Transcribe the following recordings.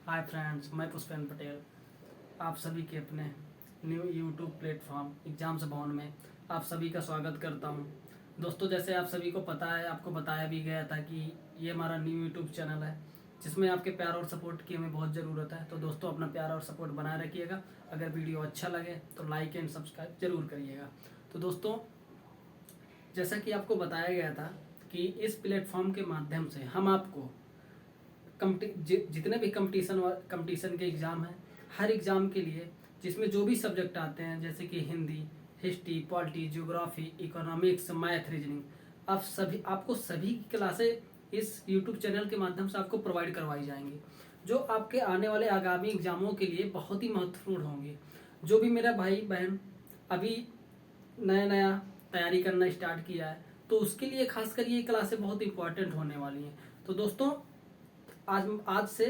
Hi friends, मैं पुष्पेन पटेल आप सभी के अपने न्यू यूट्यूब प्लेटफॉर्म एग्जाम्स भवन में आप सभी का स्वागत करता हूं। दोस्तों, जैसे आप सभी को पता है, आपको बताया भी गया था कि ये हमारा न्यू यूट्यूब चैनल है जिसमें आपके प्यार और सपोर्ट की हमें बहुत ज़रूरत है। तो दोस्तों, अपना प्यार और सपोर्ट बनाए रखिएगा। अगर वीडियो अच्छा लगे तो लाइक एंड सब्सक्राइब जरूर करिएगा। तो दोस्तों, जैसा कि आपको बताया गया था कि इस प्लेटफॉर्म के माध्यम से हम आपको जितने भी कंपटीशन के एग्ज़ाम हैं, हर एग्ज़ाम के लिए जिसमें जो भी सब्जेक्ट आते हैं, जैसे कि Hindi, history, polity, geography, economics, math, reasoning, आपको सभी क्लासें इस यूट्यूब चैनल के माध्यम से आपको प्रोवाइड करवाई जाएंगी, जो आपके आने वाले आगामी एग्जामों के लिए बहुत ही महत्वपूर्ण होंगे। जो भी मेरा भाई बहन अभी नया नया तैयारी करना स्टार्ट किया है, तो उसके लिए खासकर ये क्लासें बहुत इंपॉर्टेंट होने वाली हैं। तो दोस्तों, आज आज से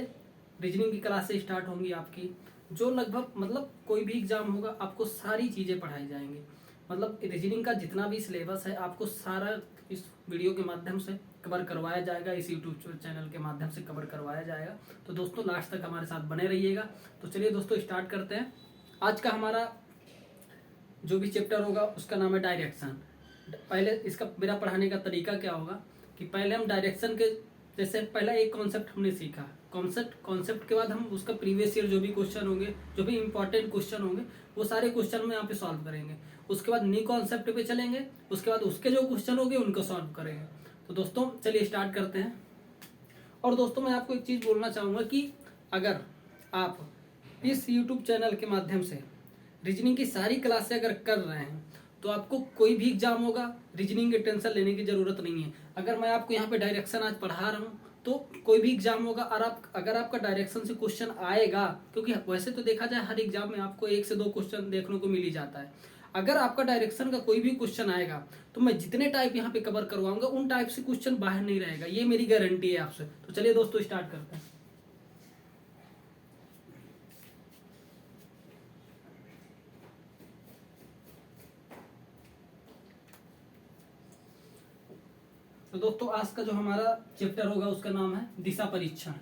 रीजनिंग की क्लासेस स्टार्ट होंगी आपकी, जो लगभग मतलब कोई भी एग्जाम होगा आपको सारी चीज़ें पढ़ाई जाएंगी। मतलब रीजनिंग का जितना भी सिलेबस है आपको सारा इस वीडियो के माध्यम से कवर करवाया जाएगा, इस यूट्यूब चैनल के माध्यम से कवर करवाया जाएगा। तो दोस्तों, लास्ट तक हमारे साथ बने रहिएगा। तो चलिए दोस्तों, स्टार्ट करते हैं। आज का हमारा जो भी चैप्टर होगा उसका नाम है डायरेक्शन। पहले इसका मेरा पढ़ाने का तरीका क्या होगा कि पहले हम डायरेक्शन के जैसे पहला एक कॉन्सेप्ट हमने सीखा। कॉन्सेप्ट के बाद हम उसका प्रीवियस ईयर जो भी क्वेश्चन होंगे, जो भी इंपॉर्टेंट क्वेश्चन होंगे, वो सारे क्वेश्चन हम यहाँ पे सॉल्व करेंगे। उसके बाद न्यू कॉन्सेप्ट पे चलेंगे, उसके बाद उसके जो क्वेश्चन होंगे उनको सॉल्व करेंगे। तो दोस्तों, चलिए स्टार्ट करते हैं। और दोस्तों, मैं आपको एक चीज़ बोलना चाहूँगा कि अगर आप इस यूट्यूब चैनल के माध्यम से रीजनिंग की सारी क्लासें अगर कर रहे हैं तो आपको कोई भी एग्जाम होगा रीजनिंग की टेंशन लेने की ज़रूरत नहीं है। अगर मैं आपको यहाँ पे डायरेक्शन आज पढ़ा रहा हूँ तो कोई भी एग्जाम होगा और अगर आपका डायरेक्शन से क्वेश्चन आएगा, क्योंकि वैसे तो देखा जाए हर एग्जाम में आपको 1 से 2 क्वेश्चन देखने को मिल ही जाता है। अगर आपका डायरेक्शन का कोई भी क्वेश्चन आएगा तो मैं जितने टाइप यहाँ पे कवर करवाऊंगा उन टाइप से क्वेश्चन बाहर नहीं रहेगा, ये मेरी गारंटी है आपसे। तो चलिए दोस्तों, स्टार्ट करते हैं। तो दोस्तों, आज का जो हमारा चैप्टर होगा उसका नाम है दिशा परीक्षण।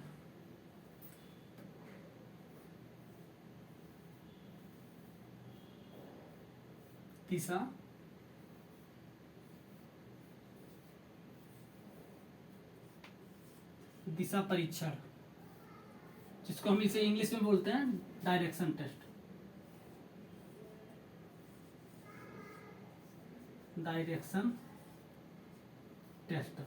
दिशा दिशा परीक्षण, जिसको हम इसे इंग्लिश में बोलते हैं डायरेक्शन टेस्ट। Direction test.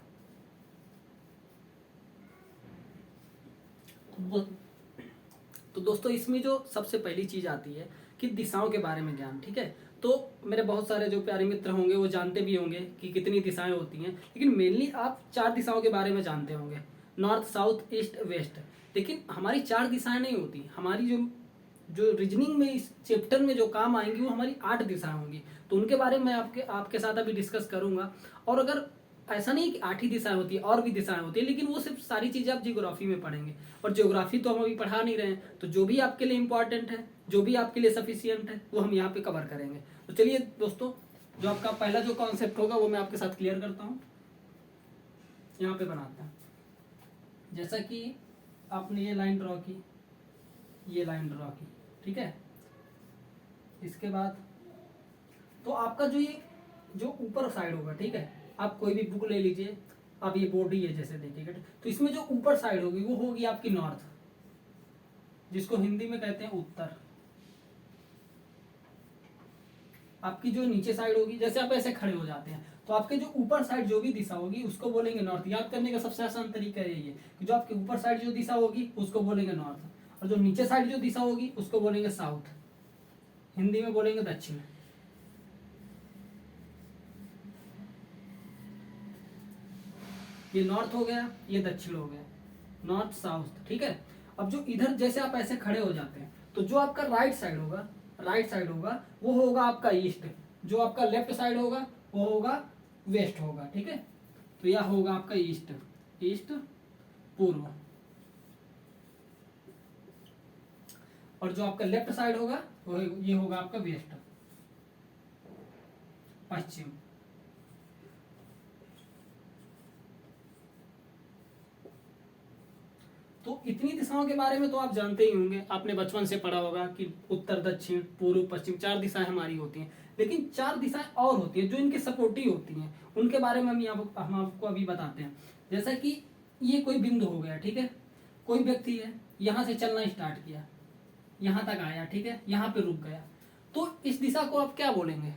तो दोस्तों, इसमें जो सबसे पहली चीज आती है कि दिशाओं के बारे में ज्ञान। ठीक है, तो मेरे बहुत सारे जो प्यारे मित्र होंगे वो जानते भी होंगे कि कितनी दिशाएं होती हैं, लेकिन मेनली आप 4 दिशाओं के बारे में जानते होंगे, नॉर्थ, साउथ, ईस्ट, वेस्ट। लेकिन हमारी 4 दिशाएं नहीं होती। हमारी जो जो रीजनिंग में इस चैप्टर में जो काम आएंगी वो हमारी 8 दिशाएं होंगी। तो उनके बारे में मैं आपके साथ अभी डिस्कस करूंगा। और अगर ऐसा नहीं कि 8 ही दिशाएं होती है, और भी दिशाएं होती है, लेकिन वो सिर्फ सारी चीजें आप जियोग्राफी में पढ़ेंगे। और ज्योग्राफी तो हम अभी पढ़ा नहीं रहे हैं, तो जो भी आपके लिए इंपॉर्टेंट है, जो भी आपके लिए सफिशियंट है, वो हम यहाँ पे कवर करेंगे। तो चलिए दोस्तों, जो आपका पहला जो कॉन्सेप्ट होगा वो मैं आपके साथ क्लियर करता हूँ। यहाँ पे बनाते हैं, जैसा कि आपने ये लाइन ड्रॉ की, ये लाइन ड्रॉ की, ठीक है। इसके बाद तो आपका जो ऊपर साइड होगा, ठीक है, आप कोई भी बुक ले लीजिए, आप ये बॉडी है जैसे देखिएगा, तो इसमें जो ऊपर साइड होगी वो होगी आपकी नॉर्थ, जिसको हिंदी में कहते हैं उत्तर। आपकी जो नीचे साइड होगी, जैसे आप ऐसे खड़े हो जाते हैं, तो आपके जो ऊपर साइड जो भी दिशा होगी उसको बोलेंगे नॉर्थ। याद करने का सबसे आसान तरीका यही है कि जो आपके ऊपर साइड जो दिशा होगी उसको बोलेंगे नॉर्थ, और जो नीचे साइड जो दिशा होगी उसको बोलेंगे साउथ, हिंदी में बोलेंगे दक्षिण। ये नॉर्थ हो गया, ये दक्षिण हो गया, नॉर्थ साउथ, ठीक है। अब जो इधर जैसे आप ऐसे खड़े हो जाते हैं, तो जो आपका राइट साइड होगा वो होगा आपका ईस्ट, जो आपका लेफ्ट साइड होगा वो होगा वेस्ट होगा, ठीक है। तो यह होगा आपका ईस्ट, ईस्ट पूर्व, और जो आपका लेफ्ट साइड होगा वो ये होगा आपका वेस्ट, पश्चिम। तो इतनी दिशाओं के बारे में तो आप जानते ही होंगे, आपने बचपन से पढ़ा होगा कि उत्तर, दक्षिण, पूर्व, पश्चिम 4 दिशाएं हमारी होती हैं। लेकिन 4 दिशाएं और होती हैं जो इनके सपोर्टिव होती हैं, उनके बारे में हम आपको अभी बताते हैं। जैसा कि ये कोई बिंदु हो गया, ठीक है, कोई व्यक्ति है, यहाँ से चलना स्टार्ट किया, यहाँ तक आया, ठीक है, यहाँ पे रुक गया, तो इस दिशा को आप क्या बोलेंगे?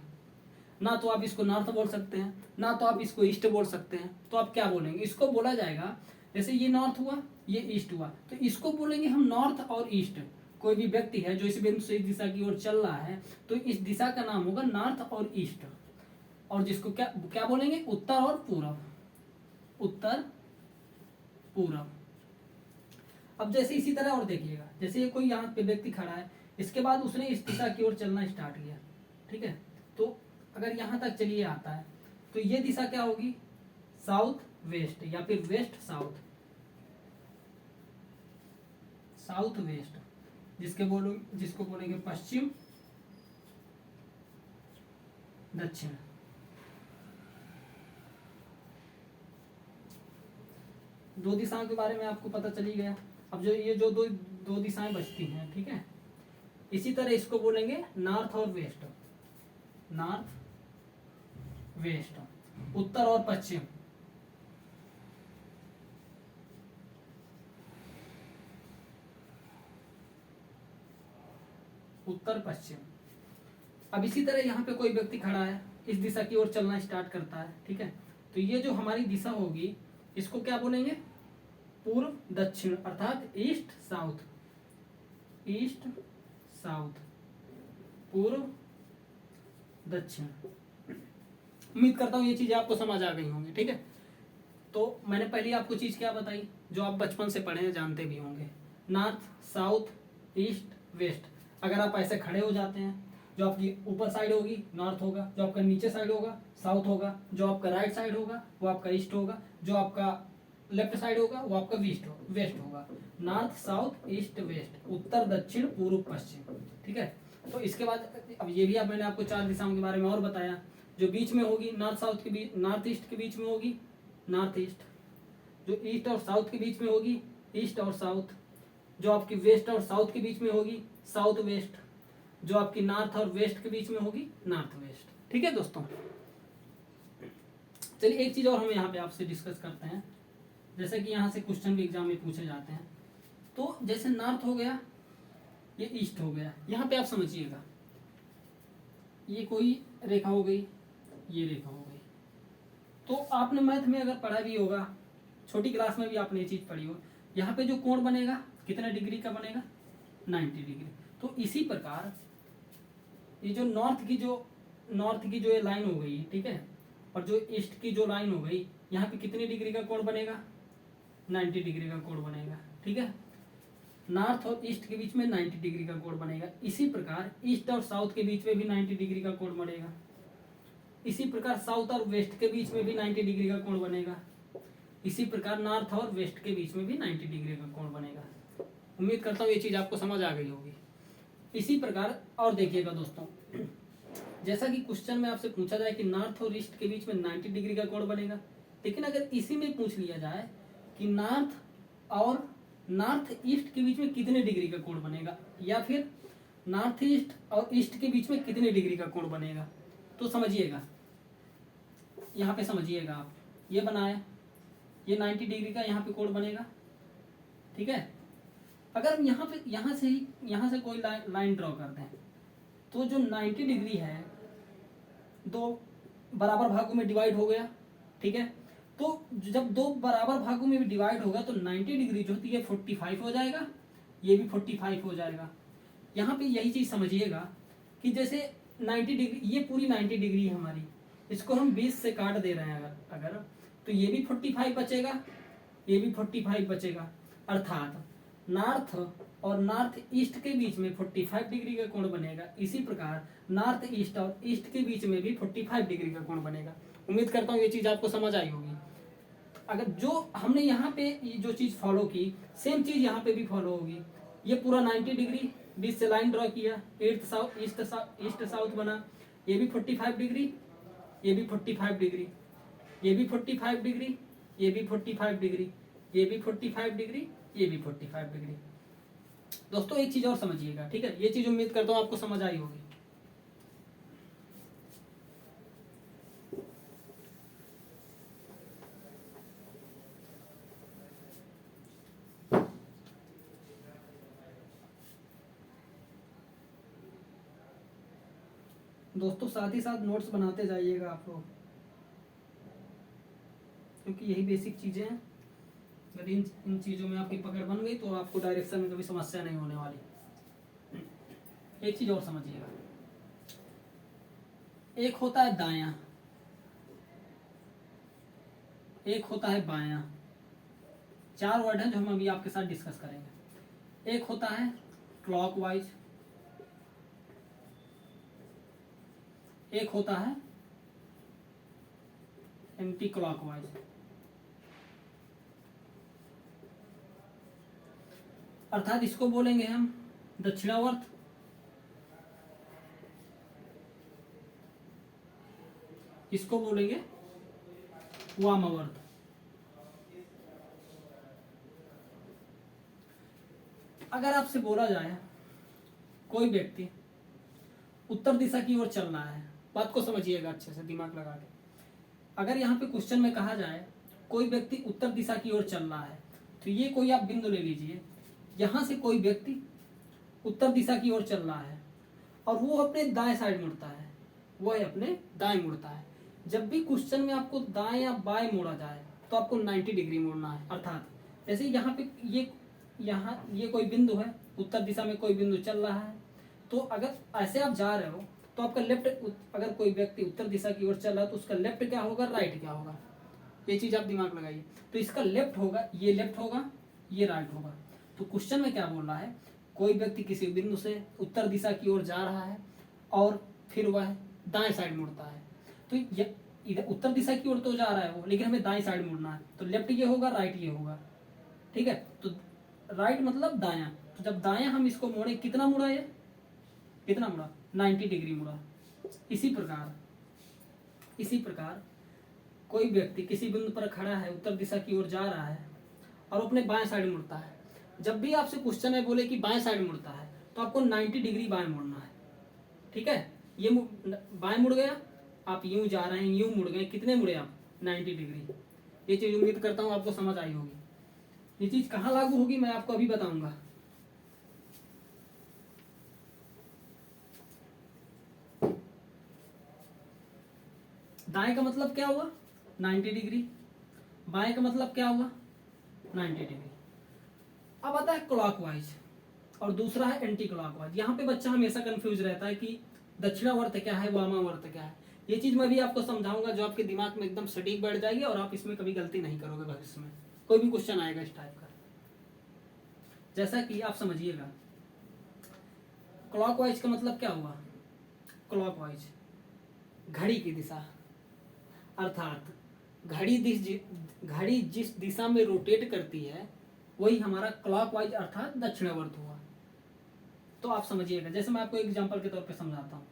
ना तो आप इसको नॉर्थ बोल सकते हैं, ना तो आप इसको ईस्ट बोल सकते हैं, तो आप क्या बोलेंगे? इसको बोला जाएगा, जैसे ये नॉर्थ हुआ, ये ईस्ट हुआ, तो इसको बोलेंगे हम नॉर्थ और ईस्ट। कोई भी व्यक्ति है जो इस बिंदु से इस दिशा की ओर चल रहा है, तो इस दिशा का नाम होगा नॉर्थ और ईस्ट। और जिसको क्या क्या बोलेंगे? उत्तर और पूरब, उत्तर पूरब। अब जैसे इसी तरह और देखिएगा, जैसे ये कोई यहाँ पे व्यक्ति खड़ा है, इसके बाद उसने इस दिशा की ओर चलना स्टार्ट किया, ठीक है, तो अगर यहाँ तक चलिए आता है, तो ये दिशा क्या होगी? साउथ वेस्ट या फिर वेस्ट साउथ, साउथ वेस्ट, जिसको बोलेंगे पश्चिम दक्षिण। दो दिशाओं के बारे में आपको पता चली गया। अब जो ये जो दो दिशाएं बचती हैं, ठीक है, इसी तरह इसको बोलेंगे नॉर्थ और वेस्ट, नॉर्थ वेस्ट, उत्तर और पश्चिम, उत्तर पश्चिम। अब इसी तरह यहाँ पे कोई व्यक्ति खड़ा है, इस दिशा की ओर चलना स्टार्ट करता है, ठीक है, तो ये जो हमारी दिशा होगी इसको क्या बोलेंगे? पूर्व दक्षिण, अर्थात ईस्ट साउथ, ईस्ट साउथ, पूर्व दक्षिण। उम्मीद करता हूँ ये चीजें आपको समझ आ गई होंगी, ठीक है। तो मैंने पहले आपको चीज क्या बताई जो आप बचपन से पढ़े हैं, जानते भी होंगे, नॉर्थ, साउथ, ईस्ट, वेस्ट। अगर आप ऐसे खड़े हो जाते हैं, जो आपकी ऊपर साइड होगी नॉर्थ होगा, जो आपका नीचे साइड होगा साउथ होगा, जो आपका राइट साइड होगा वो आपका ईस्ट होगा, जो आपका लेफ्ट साइड होगा वो आपका वेस्ट होगा। नॉर्थ, साउथ, ईस्ट, वेस्ट, उत्तर, दक्षिण, पूर्व, पश्चिम, ठीक है। तो इसके बाद अब ये भी मैंने आपको 4 दिशाओं के बारे में और बताया। जो बीच में होगी नॉर्थ साउथ के बीच, नॉर्थ ईस्ट के बीच में होगी नॉर्थ ईस्ट, जो ईस्ट और साउथ के बीच में होगी ईस्ट और साउथ, जो आपकी वेस्ट और साउथ के बीच में होगी साउथ वेस्ट, जो आपकी नॉर्थ और वेस्ट के बीच में होगी नॉर्थ वेस्ट। ठीक है दोस्तों, चलिए एक चीज और हम यहाँ पे आपसे डिस्कस करते हैं। जैसे कि यहाँ से क्वेश्चन भी एग्जाम में पूछे जाते हैं, तो जैसे नॉर्थ हो गया, ये ईस्ट हो गया, यहाँ पे आप समझिएगा ये कोई रेखा हो गई, ये रेखा हो गई। तो आपने मैथ में अगर पढ़ा भी होगा, छोटी क्लास में भी आपने ये चीज पढ़ी हो, यहाँ पे जो कोण बनेगा कितने डिग्री का बनेगा? 90 डिग्री। तो इसी प्रकार ये जो नॉर्थ की जो ये लाइन हो गई, ठीक है, और जो ईस्ट की जो लाइन हो गई, यहाँ पे कितनी डिग्री का कोण बनेगा? 90 डिग्री का कोण बनेगा, ठीक है। नॉर्थ और ईस्ट के बीच में 90 डिग्री का कोण बनेगा। इसी प्रकार ईस्ट और साउथ के बीच में भी 90 डिग्री का कोण बनेगा। इसी प्रकार साउथ और वेस्ट के बीच में भी 90 डिग्री का कोण बनेगा। इसी प्रकार नॉर्थ और वेस्ट के बीच में भी 90 डिग्री का कोण बनेगा। उम्मीद करता हूँ ये चीज आपको समझ आ गई होगी। इसी प्रकार और देखिएगा दोस्तों, जैसा कि क्वेश्चन में आपसे पूछा जाए कि नॉर्थ और ईस्ट के बीच में 90 डिग्री का कोण बनेगा, लेकिन अगर इसी में पूछ लिया जाए कि नॉर्थ और नॉर्थ ईस्ट के बीच में कितने डिग्री का कोण बनेगा, या फिर नॉर्थ ईस्ट और ईस्ट के बीच में कितने डिग्री का कोण बनेगा, तो समझिएगा, यहाँ पे समझिएगा आप, ये बनाए, ये 90 डिग्री का यहाँ पे कोण बनेगा, ठीक है। अगर यहाँ से कोई लाइन ड्रॉ करते हैं, तो जो 90 डिग्री है दो बराबर भागों में डिवाइड हो गया, ठीक है। तो जब दो बराबर भागों में भी डिवाइड होगा तो 90 डिग्री जो होती है 45 हो जाएगा, ये भी 45 हो जाएगा। यहाँ पे यही चीज समझिएगा कि जैसे 90 डिग्री, ये पूरी 90 डिग्री है हमारी, इसको हम 20 से काट दे रहे हैं अगर तो ये भी 45 बचेगा, ये भी 45 बचेगा, अर्थात नॉर्थ और नॉर्थ ईस्ट के बीच में 45 डिग्री का कोण बनेगा। इसी प्रकार नॉर्थ ईस्ट और ईस्ट के बीच में भी 45 डिग्री का कोण बनेगा। उम्मीद करता हूँ ये चीज आपको समझ आई होगी। अगर जो हमने यहाँ पे जो चीज फॉलो की, सेम चीज यहाँ पे भी फॉलो होगी। ये पूरा 90 डिग्री 20 से लाइन ड्रॉ किया, ईस्ट साउथ बना, ये भी 45 डिग्री, ये भी 45 डिग्री, ये भी 45 डिग्री, ये भी 45 डिग्री, ये भी 45 डिग्री, ये भी 45 डिग्री। दोस्तों एक चीज और समझिएगा, ठीक है, ये चीज उम्मीद करता हूँ आपको समझ आई होगी। दोस्तों साथ ही साथ नोट्स बनाते जाइएगा आप लोग, क्योंकि यही बेसिक चीजें हैं। अगर इन चीजों में आपकी पकड़ बन गई तो आपको डायरेक्शन में कभी समस्या नहीं होने वाली। एक चीज और समझिएगा, एक होता है दायां, एक होता है बायां। 4 वर्ड हैं जो हम अभी आपके साथ डिस्कस करेंगे। एक होता है क्लॉकवाइज, एक होता है एंटी क्लॉकवाइज। अर्थात इसको बोलेंगे हम दक्षिणावर्त, इसको बोलेंगे वामावर्त। अगर आपसे बोला जाए कोई व्यक्ति उत्तर दिशा की ओर चल रहा है, बात को समझिएगा अच्छे से दिमाग लगा के। अगर यहाँ पे क्वेश्चन में कहा जाए कोई व्यक्ति उत्तर दिशा की ओर चल रहा है, तो ये कोई आप बिंदु ले लीजिए, यहाँ से कोई व्यक्ति उत्तर दिशा की ओर चल रहा है और वो अपने दाएं साइड मुड़ता है, वह अपने दाएं मुड़ता है। जब भी क्वेश्चन में आपको दाएं या बाएं मोड़ा जाए तो आपको 90 डिग्री मोड़ना है। अर्थात जैसे यहाँ पे ये कोई बिंदु है, उत्तर दिशा में कोई बिंदु चल रहा है, तो अगर ऐसे आप जा रहे हो तो आपका लेफ्ट, अगर कोई व्यक्ति उत्तर दिशा की ओर चल रहा है तो उसका लेफ्ट क्या होगा, राइट क्या होगा, ये चीज आप दिमाग लगाइए। तो इसका लेफ्ट होगा, ये लेफ्ट होगा, ये राइट होगा। तो क्वेश्चन में क्या बोल रहा है, कोई व्यक्ति किसी बिंदु से उत्तर दिशा की ओर जा रहा है और फिर वह दाएं साइड मुड़ता है। तो इधर उत्तर दिशा की ओर तो जा रहा है वो, लेकिन हमें दाएं साइड मुड़ना है, तो लेफ्ट ये होगा, राइट ये होगा, ठीक है। तो राइट मतलब दायां, तो जब दायां हम इसको मोड़े, कितना मुड़ा, ये कितना मुड़ा, 90 डिग्री मुड़ा। इसी प्रकार कोई व्यक्ति किसी बिंदु पर खड़ा है, उत्तर दिशा की ओर जा रहा है और अपने बाएं साइड मुड़ता है। जब भी आपसे क्वेश्चन में बोले कि बाएं साइड मुड़ता है तो आपको 90 डिग्री बाएं मुड़ना है, ठीक है। ये बाएं मुड़ गया, आप यूं जा रहे हैं, यूं मुड़ गए, कितने मुड़े आप, 90 डिग्री। ये चीज उम्मीद करता हूं आपको समझ आई होगी। ये चीज कहाँ लागू होगी मैं आपको अभी बताऊंगा। दाएं का मतलब क्या हुआ, 90 डिग्री, बाएं का मतलब क्या हुआ, 90 डिग्री। अब आता है क्लॉकवाइज और दूसरा है एंटी क्लॉकवाइज। यहाँ पे बच्चा हमेशा कंफ्यूज रहता है कि दक्षिणावर्त क्या है, वामावर्त क्या है। ये चीज मैं भी आपको समझाऊंगा जो आपके दिमाग में एकदम सटीक बैठ जाएगी और आप इसमें कभी गलती नहीं करोगे भविष्य में, कोई भी क्वेश्चन आएगा इस टाइप का। जैसा कि आप समझिएगा, क्लॉकवाइज का मतलब क्या हुआ, क्लॉकवाइज घड़ी की दिशा, अर्थात घड़ी जिस दिशा में रोटेट करती है वही हमारा क्लॉकवाइज अर्थात दक्षिणावर्त हुआ। तो आप समझिएगा, जैसे मैं आपको एग्जांपल के तौर पे समझाता हूँ।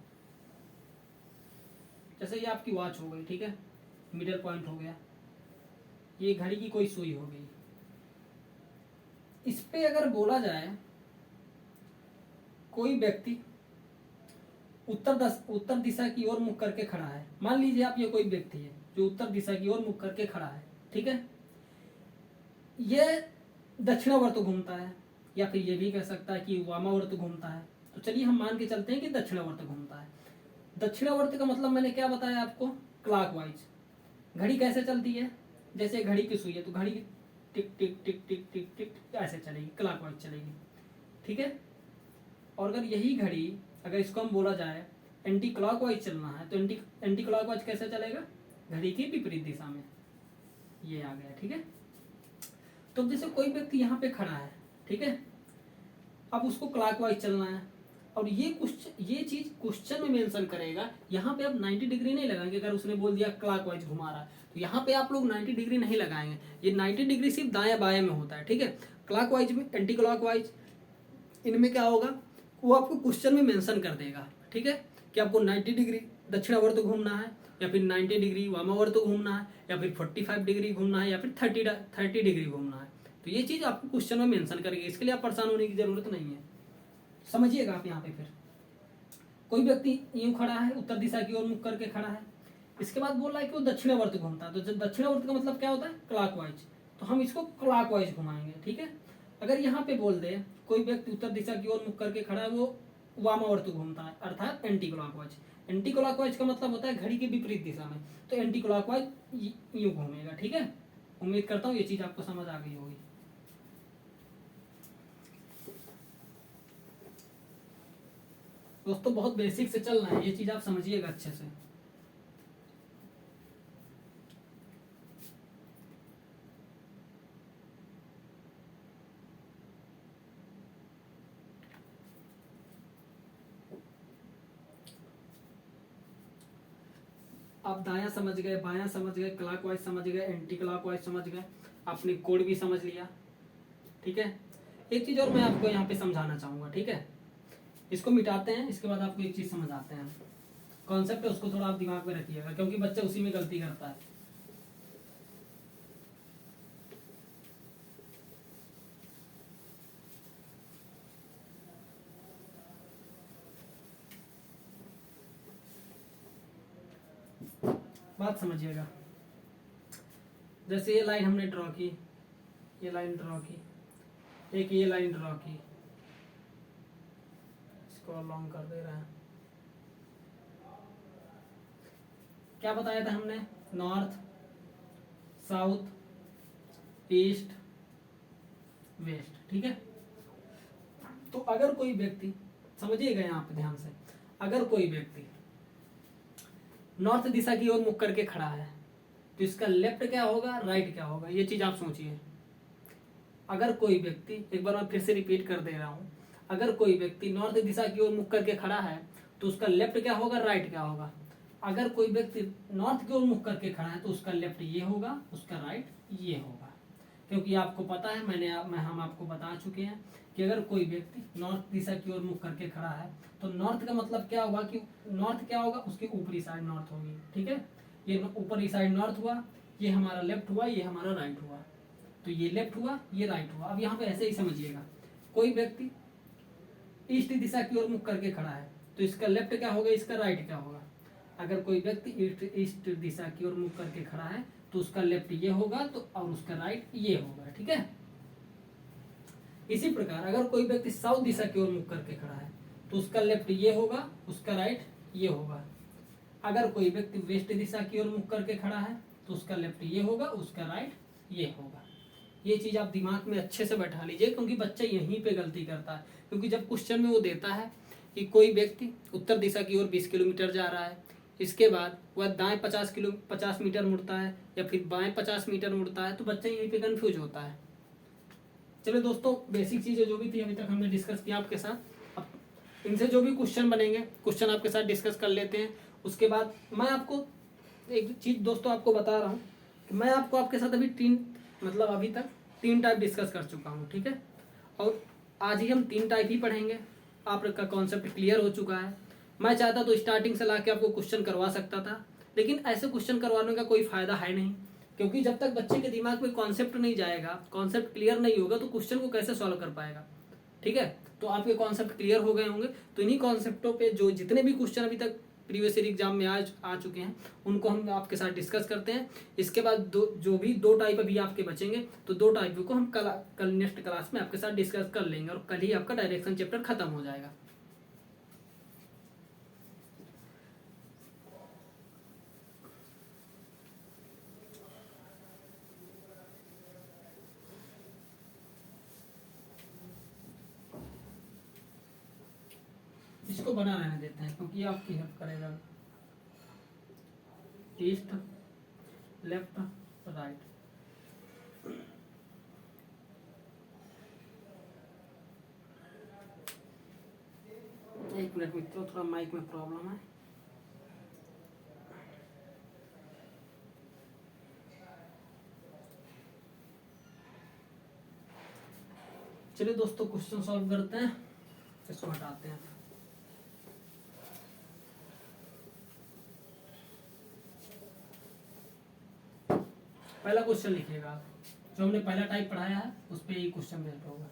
जैसे ये आपकी वॉच हो गई, ठीक है, मिडल पॉइंट हो गया, ये घड़ी की कोई सुई हो गई। इस पे अगर बोला जाए कोई व्यक्ति उत्तर दिशा की ओर मुख करके खड़ा है, मान लीजिए आप ये कोई व्यक्ति है जो उत्तर दिशा की ओर मुख करके खड़ा है, ठीक है, ये दक्षिणावर्त घूमता है, या फिर ये भी कह सकता है कि वामावर्त घूमता है। तो चलिए हम मान के चलते हैं कि दक्षिणावर्त घूमता है। दक्षिणावर्त का मतलब मैंने क्या बताया आपको, क्लॉकवाइज। घड़ी कैसे चलती है, जैसे घड़ी की सुई है तो घड़ी टिक टिक टिक टिक टिक टिक ऐसे चलेगी, क्लॉकवाइज चलेगी, ठीक है। और अगर यही घड़ी, अगर इसको हम बोला जाए एंटी क्लॉकवाइज चलना है, तो एंटी क्लॉकवाइज कैसे चलेगा, घड़ी की विपरीत दिशा में, ये आ गया, ठीक है। तो जैसे कोई व्यक्ति यहाँ पे खड़ा है, ठीक है, अब उसको क्लॉकवाइज चलना है और ये चीज क्वेश्चन में मेंशन करेगा। यहाँ पे आप 90 डिग्री नहीं लगाएंगे, अगर उसने बोल दिया क्लॉकवाइज घुमा रहा है तो यहाँ पे आप लोग 90 डिग्री नहीं लगाएंगे। ये 90 डिग्री सिर्फ दायां बायां में होता है, ठीक है। क्लॉकवाइज में, एंटी क्लॉकवाइज, इनमें क्या होगा, वो आपको क्वेश्चन में मेंशन कर देगा, ठीक है, कि आपको 90 डिग्री दक्षिणावर्त घूमना है, या फिर 90 डिग्री वामावर्त घूमना है, या फिर 45 डिग्री घूमना है, या फिर 30 डिग्री घूमना है। तो ये चीज आपको क्वेश्चन में मेंशन करेगी, इसके लिए आप परेशान होने की जरूरत नहीं है। समझिएगा आप यहाँ पे। फिर कोई व्यक्ति यूं खड़ा है, उत्तर दिशा की ओर मुख करके खड़ा है, इसके बाद बोल रहा है कि वो दक्षिणावर्त घूमता है। तो जब दक्षिणावर्त का मतलब क्या होता है? क्लॉकवाइज। तो हम इसको क्लॉकवाइज घुमाएंगे, ठीक है। अगर यहाँ पे बोल दे कोई व्यक्ति उत्तर दिशा की ओर मुख करके खड़ा है, वो वामावर्त घूमता है, अर्थात एंटी क्लॉकवाइज। एंटी क्लॉकवाइज का मतलब होता है घड़ी के विपरीत दिशा में, तो एंटी क्लॉकवाइज यूं घूमेगा, ठीक है। उम्मीद करता हूँ ये चीज आपको समझ आ गई होगी। दोस्तों बहुत बेसिक से चलना है, ये चीज आप समझिएगा अच्छे से। आप दायां समझ गए, बायां समझ गए, क्लॉकवाइज समझ गए, एंटी क्लॉकवाइज समझ गए, आपने कोड भी समझ लिया, ठीक है। एक चीज और मैं आपको यहाँ पे समझाना चाहूंगा, ठीक है। इसको मिटाते हैं, इसके बाद आपको एक चीज समझ आते हैं। कॉन्सेप्ट है उसको थोड़ा आप दिमाग में रखिएगा, क्योंकि बच्चा उसी में गलती करता है। बात समझिएगा। जैसे ये लाइन हमने ड्रॉ की, ये लाइन ड्रॉ की, एक ये लाइन ड्रॉ की, इसको लॉन्ग कर दे रहे हैं। क्या बताया था हमने? नॉर्थ, साउथ, ईस्ट, वेस्ट, ठीक है। तो अगर कोई व्यक्ति, समझिएगा यहाँ पे ध्यान से, अगर कोई व्यक्ति नॉर्थ दिशा की ओर मुख करके खड़ा है, तो इसका लेफ्ट क्या होगा, राइट क्या होगा, ये चीज आप सोचिए। अगर कोई व्यक्ति, एक बार मैं फिर से रिपीट कर दे रहा हूं, अगर कोई व्यक्ति नॉर्थ दिशा की ओर मुख करके खड़ा है, तो उसका लेफ्ट क्या होगा, राइट क्या होगा। अगर कोई व्यक्ति नॉर्थ की ओर मुख करके खड़ा है, तो उसका लेफ्ट ये होगा, उसका राइट ये होगा। क्योंकि आपको पता है, हम आपको बता चुके हैं कि अगर कोई व्यक्ति नॉर्थ दिशा की ओर मुख करके खड़ा है, तो नॉर्थ का मतलब क्या होगा कि नॉर्थ क्या होगा, उसकी ऊपरी साइड नॉर्थ होगी, ठीक है। ये ऊपरी साइड नॉर्थ हुआ, ये हमारा लेफ्ट हुआ, ये हमारा राइट हुआ। तो ये लेफ्ट हुआ, ये राइट हुआ। अब यहाँ पे ऐसे ही समझिएगा, कोई व्यक्ति ईस्ट दिशा की ओर मुख करके खड़ा है, तो इसका लेफ्ट क्या होगा, इसका राइट क्या होगा। अगर कोई व्यक्ति ईस्ट दिशा की ओर मुख करके खड़ा है, तो उसका लेफ्ट ये होगा, तो और उसका राइट ये होगा, ठीक है। इसी प्रकार अगर कोई व्यक्ति साउथ दिशा की ओर मुख करके खड़ा है, तो उसका लेफ्ट ये होगा, उसका राइट ये होगा। अगर कोई व्यक्ति वेस्ट दिशा की ओर मुख करके खड़ा है, तो उसका लेफ्ट ये होगा, उसका राइट ये होगा। ये चीज आप दिमाग में अच्छे से बैठा लीजिए, क्योंकि बच्चा यहीं पे गलती करता है। क्योंकि जब क्वेश्चन में वो देता है कि कोई व्यक्ति उत्तर दिशा की ओर 20 किलोमीटर जा रहा है, इसके बाद वह दाएं 50 मीटर मुड़ता है, या फिर बाएं 50 मीटर मुड़ता है, तो बच्चा यहीं पे कंफ्यूज होता है। चलो दोस्तों, बेसिक चीजें जो भी थी अभी तक हमने डिस्कस किया आपके साथ। अब इनसे जो भी क्वेश्चन बनेंगे, क्वेश्चन आपके साथ डिस्कस कर लेते हैं। उसके बाद मैं आपको एक चीज दोस्तों आपको बता रहा हूँ कि मैं आपको आपके साथ अभी तक 3 टाइप डिस्कस कर चुका हूँ, ठीक है। और आज ही हम 3 टाइप ही पढ़ेंगे। आपका कॉन्सेप्ट क्लियर हो चुका है। मैं चाहता तो स्टार्टिंग से ला के आपको क्वेश्चन करवा सकता था, लेकिन ऐसे क्वेश्चन करवाने का कोई फायदा है नहीं, क्योंकि जब तक बच्चे के दिमाग में कॉन्सेप्ट नहीं जाएगा, कॉन्सेप्ट क्लियर नहीं होगा, तो क्वेश्चन को कैसे सॉल्व कर पाएगा, ठीक है। तो आपके कॉन्सेप्ट क्लियर हो गए होंगे, तो इन्हीं कॉन्सेप्टों पे जो जितने भी क्वेश्चन अभी तक प्रीवियस ईयर एग्जाम में आ चुके हैं, उनको हम आपके साथ डिस्कस करते हैं। इसके बाद जो भी 2 टाइप अभी आपके बचेंगे, तो 2 टाइप को हम कल नेक्स्ट क्लास में आपके साथ डिस्कस कर लेंगे, और कल ही आपका डायरेक्शन चैप्टर खत्म हो जाएगा। इसको बना रहने देते हैं, क्योंकि आपकी हेल्प करेगा। East, left, right. एक मिनट मित्रों, थोड़ा माइक में प्रॉब्लम है। चलिए दोस्तों, क्वेश्चन सॉल्व करते हैं। इसको हटाते हैं। पहला क्वेश्चन लिखिएगा आप। जो हमने पहला टाइप पढ़ाया है उस पर ये क्वेश्चन बेस्ड होगा।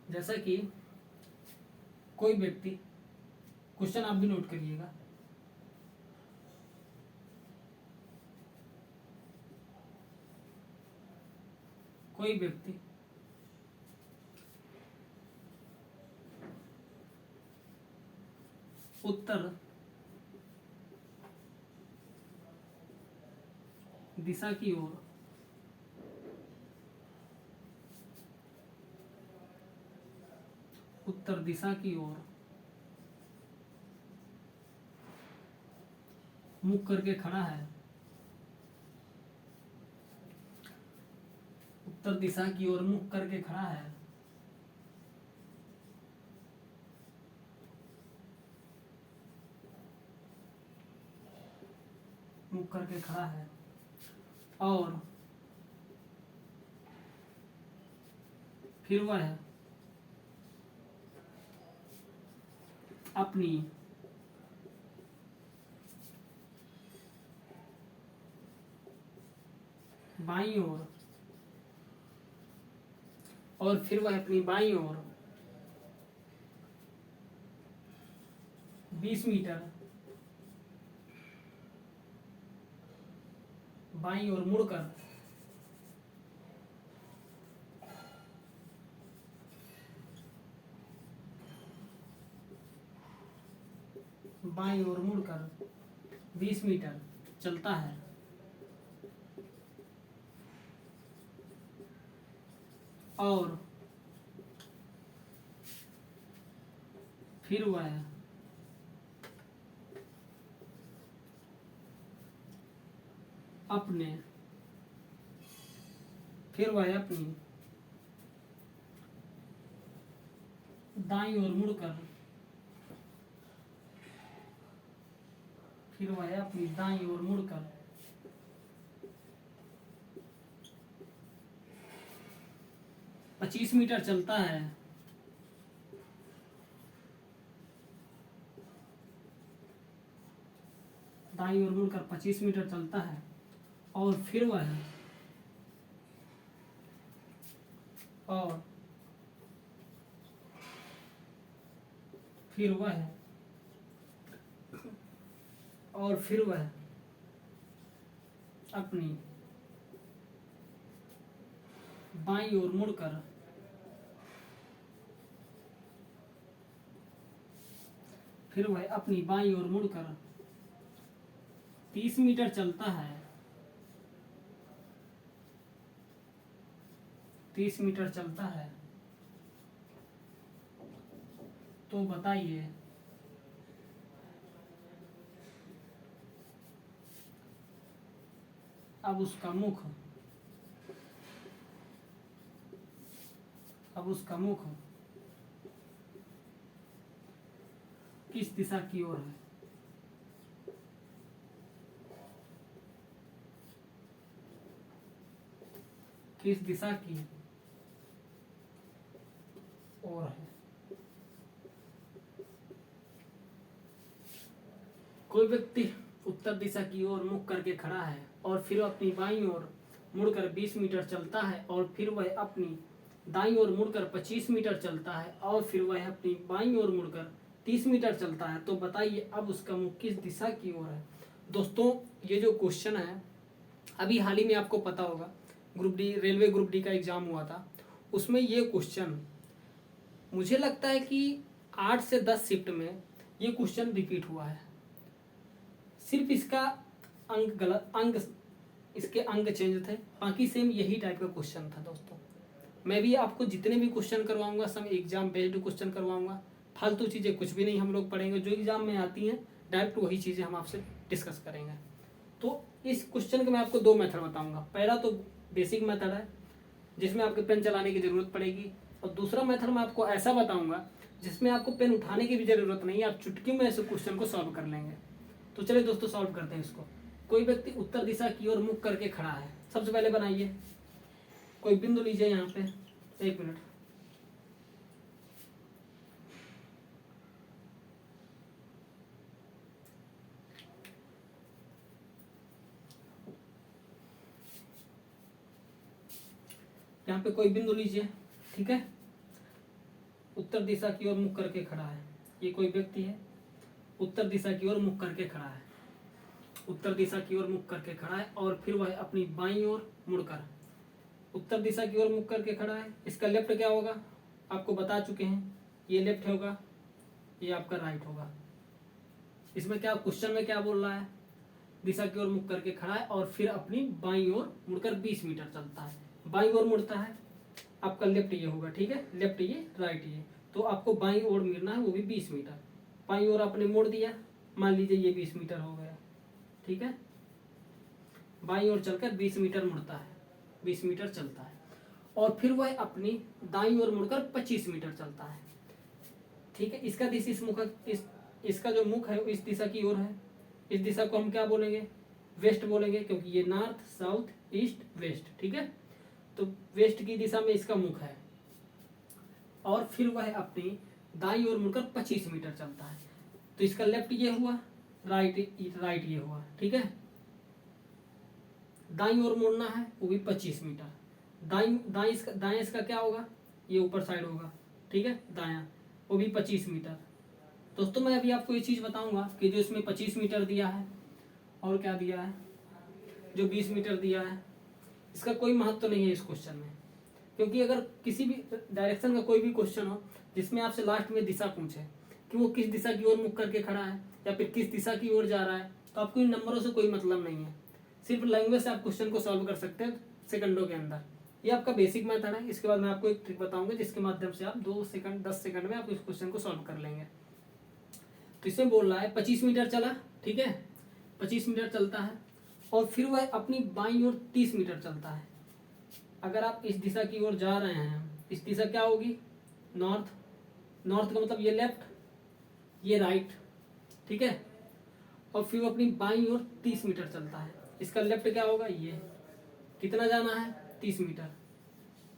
जैसा कि कोई व्यक्ति, क्वेश्चन आप भी नोट करिएगा, कोई व्यक्ति उत्तर दिशा की ओर उत्तर दिशा की ओर मुख करके खड़ा है, उत्तर दिशा की ओर मुख करके खड़ा है, मुख करके खड़ा है और फिर वह अपनी बाईं ओर और फिर वह अपनी बाईं ओर 20 मीटर बाईं ओर मुड़कर बाईं ओर मुड़कर 20 मीटर चलता है और फिर वह अपनी दाईं ओर मुड़कर फिर वह अपनी दाईं ओर मुड़कर 25 मीटर चलता है दाईं ओर मुड़कर 25 मीटर चलता है और फिर वह अपनी बाईं ओर मुड़कर फिर वह अपनी बाईं ओर मुड़कर 30 मीटर चलता है 30 मीटर चलता है। तो बताइए अब उसका मुख किस दिशा की ओर है? किस दिशा की ओर है? कोई व्यक्ति उत्तर दिशा की ओर मुख करके खड़ा है और फिर अपनी बाईं ओर मुड़कर 20 मीटर चलता है और फिर वह अपनी दाईं ओर मुड़कर 25 मीटर चलता है और फिर वह अपनी बाईं ओर मुड़कर 30 मीटर चलता है। तो बताइए अब उसका मुख किस दिशा की ओर है? दोस्तों ये जो क्वेश्चन है अभी हाल ही में आपको पता होगा group D, railway group D का एग्जाम हुआ था, उसमें ये क्वेश्चन मुझे लगता है कि 8 से 10 शिफ्ट में ये क्वेश्चन रिपीट हुआ है। सिर्फ इसका इसके अंक चेंज थे, बाकी सेम यही टाइप का क्वेश्चन था। दोस्तों मैं भी आपको जितने भी क्वेश्चन करवाऊंगा सब एग्जाम बेस्ड क्वेश्चन करवाऊंगा, फालतू चीज़ें कुछ भी नहीं हम लोग पढ़ेंगे, जो एग्जाम में आती हैं डायरेक्ट वही चीज़ें हम आपसे डिस्कस करेंगे। तो इस क्वेश्चन के मैं आपको 2 मेथड बताऊंगा। पहला तो बेसिक मेथड है जिसमें आपके पेन चलाने की ज़रूरत पड़ेगी, और दूसरा मेथड मैं आपको ऐसा बताऊंगा जिसमें आपको पेन उठाने की भी ज़रूरत नहीं है, आप चुटकी में इस क्वेश्चन को सॉल्व कर लेंगे। तो चलिए दोस्तों सॉल्व करते हैं इसको। कोई व्यक्ति उत्तर दिशा की ओर मुख करके खड़ा है। सबसे पहले बनाइए, कोई बिंदु लीजिए यहाँ पे, 1 मिनट। यहाँ पे कोई बिंदु लीजिए, ठीक है। उत्तर दिशा की ओर मुख करके खड़ा है, ये कोई व्यक्ति है, उत्तर दिशा की ओर मुख करके खड़ा है, उत्तर दिशा की ओर मुख करके खड़ा है, और फिर वह अपनी बाईं ओर मुड़कर उत्तर दिशा की ओर मुख करके खड़ा है। इसका लेफ्ट क्या होगा, आपको बता चुके हैं, ये लेफ्ट होगा, ये आपका राइट होगा। इसमें क्या क्वेश्चन में क्या बोल रहा है, दिशा की ओर मुख करके खड़ा है और फिर अपनी बाईं ओर मुड़कर 20 मीटर चलता है। बाईं ओर मुड़ता है, आपका लेफ्ट ये होगा, ठीक है, लेफ्ट ये राइट ये, तो आपको बाईं ओर मुड़ना है, वो भी 20 मीटर। बाईं ओर आपने मोड़ दिया, मान लीजिए ये 20 मीटर हो गया, ठीक है। बाईं ओर चलकर 20 मीटर मुड़ता है, 20 मीटर चलता है, और फिर वह अपनी दाईं ओर मुड़कर 25 मीटर चलता है, ठीक है। इसका दिशा इस मुख इसका जो मुख है वो इस दिशा की ओर है। इस दिशा को हम क्या बोलेंगे, वेस्ट बोलेंगे, क्योंकि ये नॉर्थ साउथ ईस्ट वेस्ट, ठीक है। तो वेस्ट की दिशा में इसका मुख है, और फिर वह अपनी दाईं ओर मुड़कर 25 मीटर चलता है। तो इसका लेफ्ट ये हुआ, राइट ये हुआ, ठीक है। दाईं ओर मुड़ना है, वो भी 25 मीटर। दाएं इसका क्या होगा, ये ऊपर साइड होगा, ठीक है, दायां, वो भी 25 मीटर। दोस्तों मैं अभी आपको ये चीज़ बताऊंगा कि जो इसमें 25 मीटर दिया है और क्या दिया है, जो 20 मीटर दिया है, इसका कोई महत्व नहीं है इस क्वेश्चन में, क्योंकि अगर किसी भी डायरेक्शन का कोई भी क्वेश्चन हो जिसमें आपसे लास्ट में दिशा पूछे कि वो किस दिशा की ओर मुख करके खड़ा है या फिर किस दिशा की ओर जा रहा है, तो आपको इन नंबरों से कोई मतलब नहीं है। सिर्फ लैंग्वेज से आप क्वेश्चन को सॉल्व कर सकते हैं सेकंडों के अंदर। ये आपका बेसिक मेथड है। इसके बाद मैं आपको एक ट्रिक बताऊंगा जिसके माध्यम से आप 2 सेकंड 10 सेकंड में आप इस क्वेश्चन को सॉल्व कर लेंगे। तो इसमें बोल रहा है 25 मीटर चला, ठीक है, 25 मीटर चलता है, और फिर वह अपनी बाईं ओर 30 मीटर चलता है। अगर आप इस दिशा की ओर जा रहे हैं, इस दिशा क्या होगी, नॉर्थ, नॉर्थ का मतलब ये लेफ्ट, ये राइट, ठीक है, और फिर वो अपनी बाईं ओर 30 मीटर चलता है। इसका लेफ्ट क्या होगा, ये कितना जाना है, 30 मीटर,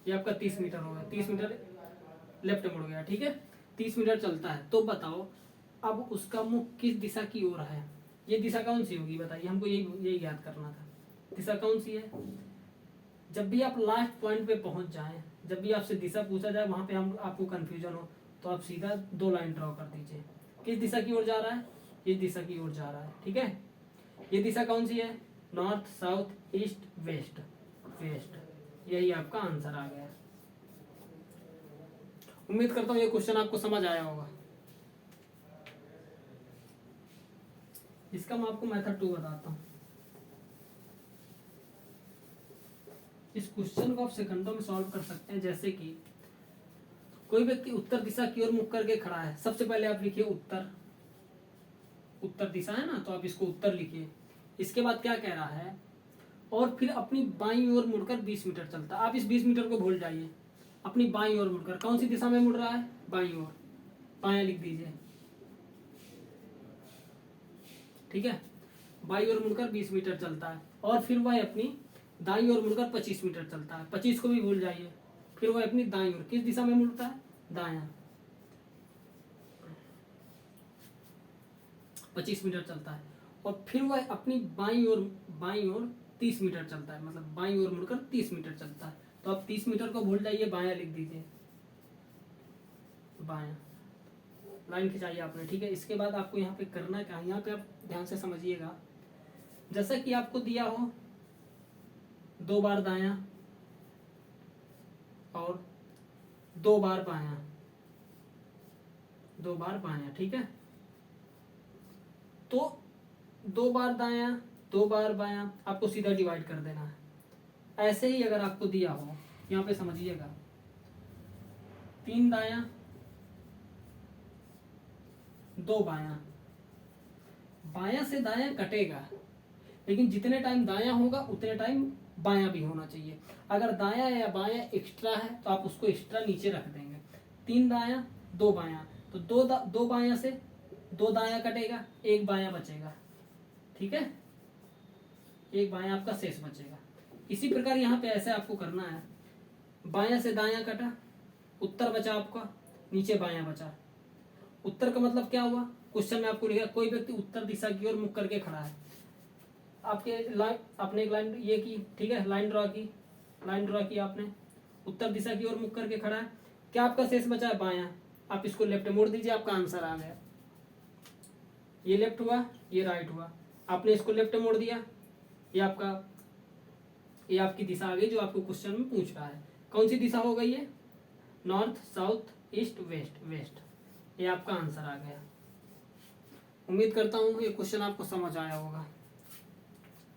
ये आपका 30 मीटर होगा, 30 मीटर लेफ्ट मुड़ गया, ठीक है, 30 मीटर चलता है। तो बताओ अब उसका मुख किस दिशा की ओर है, ये दिशा कौन सी होगी, बताइए, हमको यही याद करना था, दिशा कौन सी है। जब भी आप लास्ट पॉइंट पे पहुंच जाएं, जब भी आपसे दिशा पूछा जाए, वहां पे हम आपको कंफ्यूजन हो, तो आप सीधा 2 लाइन ड्रॉ कर दीजिए, किस दिशा की ओर जा रहा है, इस दिशा की ओर जा रहा है, ठीक है। ये दिशा कौन सी है, north south east west, west, यही आपका आंसर आ गया। उम्मीद करता हूँ ये क्वेश्चन आपको समझ आया होगा। इसका मैं आपको मेथड 2 बताता हूँ। इस क्वेश्चन को आप सेकंडों में सॉल्व कर सकते हैं। जैसे कि कोई व्यक्ति उत्तर दिशा की ओर मुख करके खड़ा है, सबसे पहले आप लिखिए उत्तर, उत्तर दिशा है ना, तो आप इसको उत्तर लिखिए। इसके बाद क्या कह रहा है, और फिर अपनी बाईं ओर मुड़कर 20 मीटर चलता है। आप इस 20 मीटर को भूल जाइए, अपनी बाईं ओर मुड़कर, कौन सी दिशा में मुड़ रहा है, बाईं ओर, बायां लिख दीजिए, ठीक है। बाईं ओर मुड़कर 20 मीटर चलता है, और फिर वह अपनी दाईं ओर मुड़कर 25 मीटर चलता है। 25 को भी भूल जाइए, फिर वह अपनी दाईं ओर किस दिशा में मुड़ता है, दायां, 25 मीटर चलता है, और फिर वह अपनी बाईं ओर 30 मीटर चलता है, मतलब बाईं ओर मुड़कर 30 मीटर चलता है। तो आप 30 मीटर को भूल जाइए, बायां लिख दीजिए, बायां, लाइन खिंचाइए आपने, ठीक है। इसके बाद आपको यहाँ पे करना क्या है, यहाँ पे आप ध्यान से समझिएगा। जैसा कि आपको दिया हो 2 बार दायां और 2 बार बायां, 2 बार बायां, ठीक है। तो 2 बार दायां 2 बार बायां आपको सीधा डिवाइड कर देना है। ऐसे ही अगर आपको दिया हो, यहाँ पे समझिएगा, 3 दायां 2 बायां, बायां से दायां कटेगा, लेकिन जितने टाइम दायां होगा उतने टाइम बायां भी होना चाहिए। अगर दायां या बायां एक्स्ट्रा है तो आप उसको एक्स्ट्रा नीचे रख देंगे। 3 दायां 2 बायां, तो 2 बायां से 2 दायां कटेगा, 1 बायां बचेगा, ठीक है, 1 बायां आपका शेष बचेगा। इसी प्रकार यहाँ पे ऐसे आपको करना है, बायां से दायां कटा, उत्तर बचा आपका, नीचे बायां बचा। उत्तर का मतलब क्या हुआ, क्वेश्चन में आपको लिखा कोई व्यक्ति उत्तर दिशा की ओर मुख करके खड़ा है। आपके लाइन, आपने एक लाइन ये की, ठीक है, लाइन ड्रॉ की आपने, उत्तर दिशा की ओर मुख करके खड़ा है। क्या आपका शेष बचा है? बायां। आप इसको लेफ्ट मोड़ दीजिए, आपका आंसर आ गया। ये लेफ्ट हुआ, ये राइट हुआ। आपने इसको लेफ्ट मोड़ दिया, ये आपकी दिशा आ गई जो आपको क्वेश्चन में पूछ रहा है। कौन सी दिशा हो गई है? North, south, east, west. West, ये आपका आंसर आ गया। उम्मीद करता हूँ ये क्वेश्चन आपको समझ आया होगा।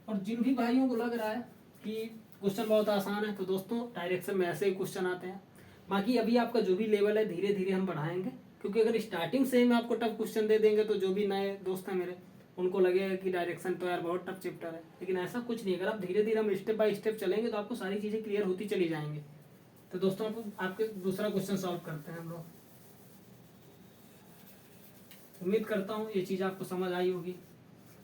और जिन भी भाइयों को लग रहा है कि क्वेश्चन बहुत आसान है, तो दोस्तों डायरेक्शन में ऐसे ही क्वेश्चन आते हैं। बाकी अभी आपका जो भी लेवल है धीरे धीरे हम बढ़ाएंगे, क्योंकि अगर स्टार्टिंग से ही मैं आपको टफ क्वेश्चन दे देंगे तो जो भी नए दोस्त हैं मेरे, उनको लगेगा कि डायरेक्शन तो यार बहुत टफ चैप्टर है। लेकिन ऐसा कुछ नहीं, अगर आप धीरे धीरे हम स्टेप बाय स्टेप चलेंगे तो आपको सारी चीज़ें क्लियर होती चली जाएंगी। तो दोस्तों आपके दूसरा क्वेश्चन सॉल्व करते हैं हम लोग। उम्मीद करता हूँ ये चीज़ आपको समझ आई होगी।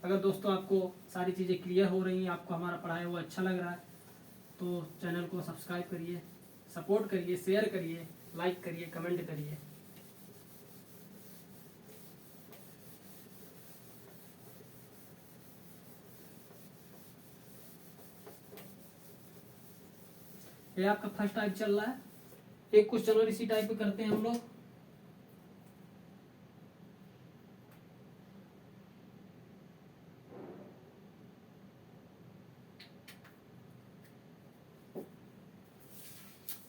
अगर दोस्तों आपको सारी चीज़ें क्लियर हो रही हैं, आपको हमारा पढ़ाया हुआ अच्छा लग रहा है, तो चैनल को सब्सक्राइब करिए, सपोर्ट करिए, शेयर करिए, लाइक करिए, कमेंट करिए। ये आपका फर्स्ट टाइप चल रहा है। एक क्वेश्चन और इसी टाइप पे करते हैं हम लोग।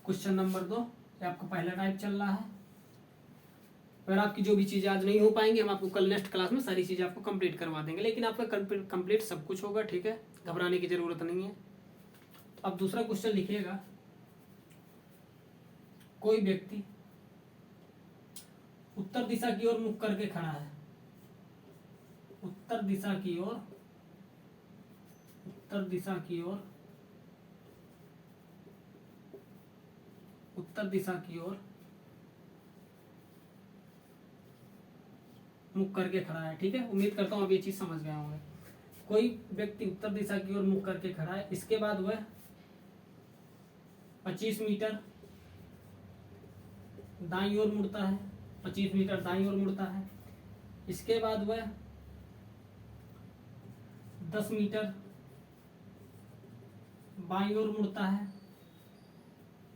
क्वेश्चन नंबर 2, ये आपका पहला टाइप चल रहा है। अगर आपकी जो भी चीज़ें आज नहीं हो पाएंगी, हम आपको कल नेक्स्ट क्लास में सारी चीज़ें आपको कंप्लीट करवा देंगे, लेकिन आपका कंप्लीट सब कुछ होगा, ठीक है, घबराने की जरूरत नहीं है। तो अब दूसरा क्वेश्चन लिखिएगा। कोई व्यक्ति उत्तर दिशा की ओर मुख करके खड़ा है। उत्तर दिशा की ओर, उत्तर दिशा की ओर, उत्तर दिशा की ओर मुख करके खड़ा है, ठीक है। उम्मीद करता हूं अब ये चीज समझ गए होंगे। कोई व्यक्ति उत्तर दिशा की ओर मुख करके खड़ा है, इसके बाद वह 25 मीटर दाईं ओर मुड़ता है, 25 मीटर दाईं ओर मुड़ता है। इसके बाद वह 10 मीटर बाईं ओर मुड़ता है,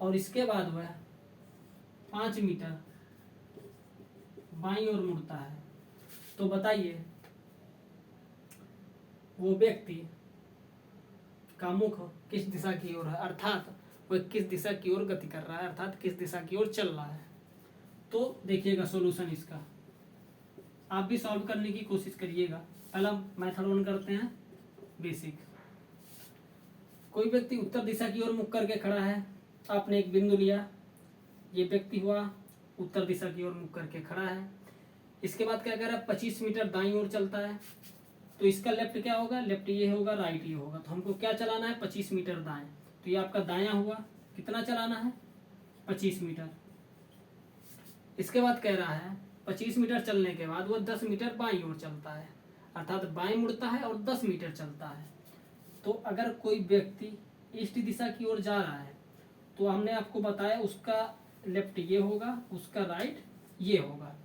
और इसके बाद वह 5 मीटर बाईं ओर मुड़ता है। तो बताइए वो व्यक्ति का मुख किस दिशा की ओर है, अर्थात वह किस दिशा की ओर गति कर रहा है, अर्थात किस दिशा की ओर चल रहा है। तो देखिएगा सॉल्यूशन इसका, आप भी सॉल्व करने की कोशिश करिएगा। पहला मेथड वन करते हैं, बेसिक। कोई व्यक्ति उत्तर दिशा की ओर मुख करके खड़ा है, आपने एक बिंदु लिया, ये व्यक्ति हुआ उत्तर दिशा की ओर मुख करके खड़ा है। इसके बाद क्या कह रहा है, 25 मीटर दाईं ओर चलता है, तो इसका लेफ्ट क्या होगा, लेफ्ट ये होगा, राइट ये होगा। तो हमको क्या चलाना है, 25 मीटर दाएं, तो ये आपका दायां हुआ। कितना चलाना है, 25 मीटर। इसके बाद कह रहा है 25 मीटर चलने के बाद वह 10 मीटर बाईं ओर चलता है, अर्थात बाएं मुड़ता है और 10 मीटर चलता है। तो अगर कोई व्यक्ति ईस्ट दिशा की ओर जा रहा है, तो हमने आपको बताया उसका लेफ्ट ये होगा, उसका राइट ये होगा,